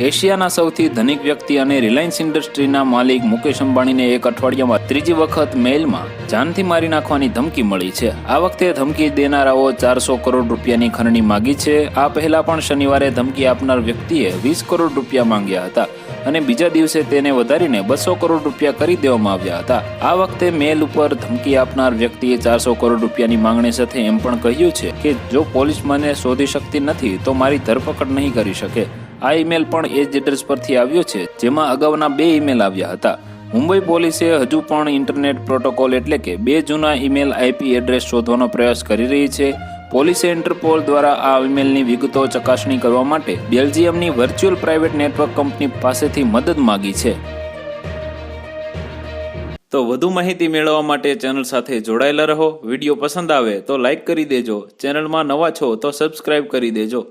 એશિયાના સૌથી ધનિક વ્યક્તિ અને રિલાયન્સ ઇન્ડસ્ટ્રીના માલિક મુકેશ અંબાણીને એક અઠવાડિયામાં ત્રીજી વખત મેઇલમાં જાનથી મારી નાખવાની ધમકી મળી છે। આ વખતે ધમકી દેનારાઓ 400 કરોડ રૂપિયાની ખંડણી માંગી છે। આ પહેલા પણ શનિવારે ધમકી આપનાર વ્યક્તિએ 20 કરોડ રૂપિયા માંગ્યા હતા અને બીજા દિવસે તેને વધારીને 200 કરોડ રૂપિયા કરી દેવામાં આવ્યા હતા। આ વખતે મેલ ઉપર ધમકી આપનાર વ્યક્તિએ 400 કરોડ રૂપિયાની માંગણી સાથે એમ પણ કહ્યું છે કે જો પોલીસ મને શોધી શકતી નથી તો મારી ધરપકડ નહીં કરી શકે। આ ઈમેલ પણ એ જ એડ્રેસ પરથી આવ્યો છે જેમાં અગાઉના 2 ઈમેલ આવ્યા હતા। મુંબઈ પોલીસે હજુ પણ ઇન્ટરનેટ પ્રોટોકોલ એટલે કે 2 જૂના ઈમેલ આઈપી એડ્રેસ શોધવાનો પ્રયાસ કરી રહી છે। પોલીસે ઇન્ટરપોલ દ્વારા આ ઈમેલની વિગતો ચકાસણી કરવા માટે બેલ્જિયમની વર્ચ્યુઅલ પ્રાઇવેટ નેટવર્ક કંપની પાસેથી મદદ માંગી છે। તો વધુ માહિતી મેળવવા માટે ચેનલ સાથે જોડાયેલા રહો। વિડીયો પસંદ આવે તો લાઈક કરી દેજો। ચેનલમાં નવા છો તો સબસ્ક્રાઇબ કરી દેજો।